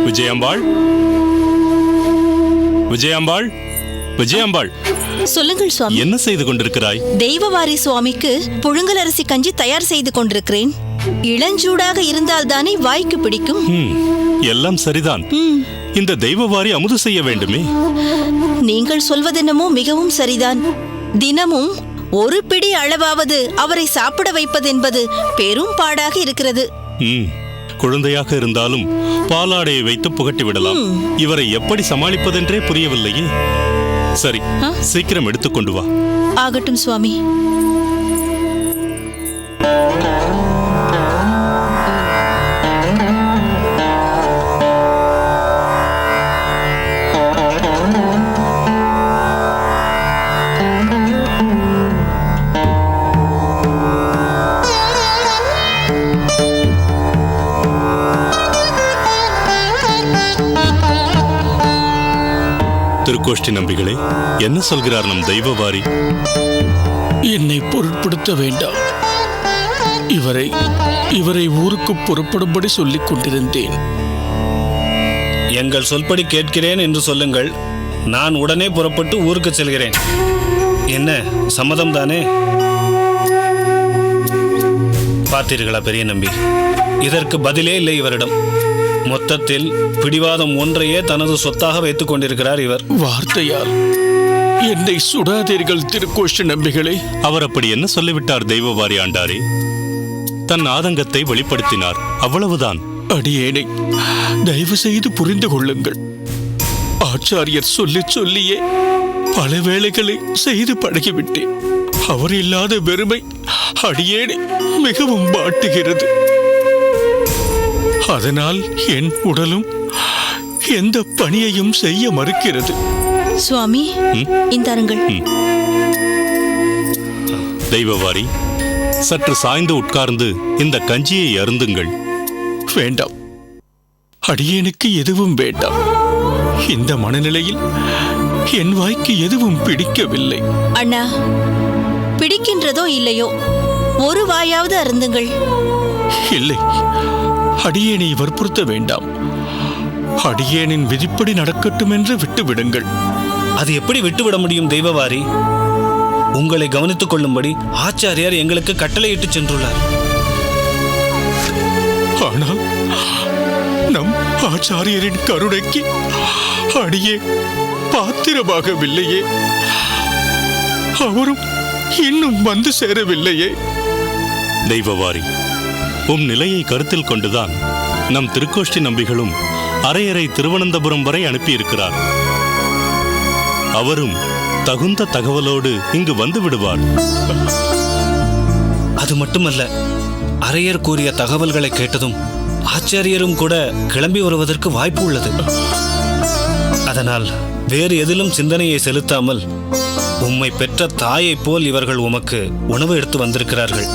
விஜயாம்பாள், விஜயாம்பாள், விஜயாம்பாள், சொல்லுங்கள் சுவாமி. என்ன செய்து கொண்டிருக்கிறாய்? தெய்வவாரி சுவாமிக்கு புழுங்கல் அரிசி கஞ்சி தயார் செய்து கொண்டிருக்கிறேன். இளஞ்சூடாக இருந்தால்தானே வாய்க்கு பிடிக்கும். எல்லாம் சரிதான். இந்த தெய்வவாரி அமுது செய்ய வேண்டுமே. நீங்கள் சொல்வதென்னமோ மிகவும் சரிதான். தினமும் ஒரு பிடி அளவாவது அவரை சாப்பிட வைப்பதென்பது பெரும் பாடாக இருக்கிறது. குழந்தையாக இருந்தாலும் பாலாடையை வைத்து புகட்டி விடலாம். இவரை எப்படி சமாளிப்பதென்றே புரியவில்லையே. சரி, சீக்கிரம் எடுத்துக்கொண்டு வா. ஆகட்டும் சுவாமி. திருக்கோஷ்டி நம்பிகளே, என்ன சொல்கிறார் நம் தெய்வவாரி? என்னை பொருட்படுத்த வேண்டாம். இவரை ஊருக்கு புறப்படும்படி சொல்லிக் கொண்டிருந்தேன். எங்கள் சொல்படி கேட்கிறேன் என்று சொல்லுங்கள். நான் உடனே புறப்பட்டு ஊருக்கு செல்கிறேன். என்ன சம்மதம் தானே? பார்த்தீர்களா பெரிய நம்பி, இதற்கு பதிலே இல்லை இவரிடம். மொத்தத்தில் பிடிவாதம் ஒன்றையே தனது சொத்தாக வைத்துக் கொண்டிருக்கிறார் இவர். வார்த்தையால் என்னை சுடாதீர்கள் திருக்கோஷ்டி நம்பிகளே. அவர் அப்படி என்ன சொல்லிவிட்டார் தெய்வவாரி ஆண்டாரே? தன் ஆதங்கத்தை வெளிப்படுத்தினார், அவ்வளவுதான். அடியேனை தயவு செய்து புரிந்து கொள்ளுங்கள். ஆச்சாரியர் சொல்லியே பல வேளைகளை செய்து பழகிவிட்டேன். அவர் இல்லாத வெறுமை அடியேனை மிகவும் வாட்டுகிறது. அதனால் என் உடலும் எந்த பணியையும் செய்ய மறுக்கிறது. சுவாமி, இந்தாருங்கள். தெய்வவாரி, சற்று சாய்ந்து உட்கார்ந்து இந்த கஞ்சியை அருந்துங்கள். வேண்டாம், அடியேனுக்கு எதுவும் வேண்டாம். இந்த மனநிலையில் என் வாய்க்கு எதுவும் பிடிக்கவில்லை. அண்ணா, பிடிக்கின்றதோ இல்லையோ, ஒரு வாயாவது அருந்துங்கள். இல்லை, அடியேனை வற்புறுத்த வேண்டாம். அடியேனின் விதிப்படி நடக்கட்டும் என்று விட்டுவிடுங்கள். அது எப்படி விட்டுவிட முடியும் தெய்வவாரி? உங்களை கவனித்துக் கொள்ளும்படி ஆச்சாரியார் எங்களுக்கு கட்டளையிட்டு சென்றுள்ளார். ஆனால் நம் ஆச்சாரியரின் கருணைக்கு அடியே பாத்திரமாகவில்லையே. அவரும் இன்னும் வந்து சேரவில்லையே. தெய்வவாரி, உம் நிலையை கருத்தில் கொண்டுதான் நம் திருக்கோஷ்டி நம்பிகளும் அரையறை திருவனந்தபுரம் வரை அனுப்பியிருக்கிறார். அவரும் தகுந்த தகவலோடு இங்கு வந்து விடுவார். அது மட்டுமல்ல, அரையர் கூறிய தகவல்களை கேட்டதும் ஆச்சாரியரும் கூட கிளம்பி வருவதற்கு வாய்ப்பு உள்ளது. அதனால் வேறு எதிலும் சிந்தனையை செலுத்தாமல் உம்மை பெற்ற தாயைப் போல் இவர்கள் உமக்கு உணவு எடுத்து வந்திருக்கிறார்கள்.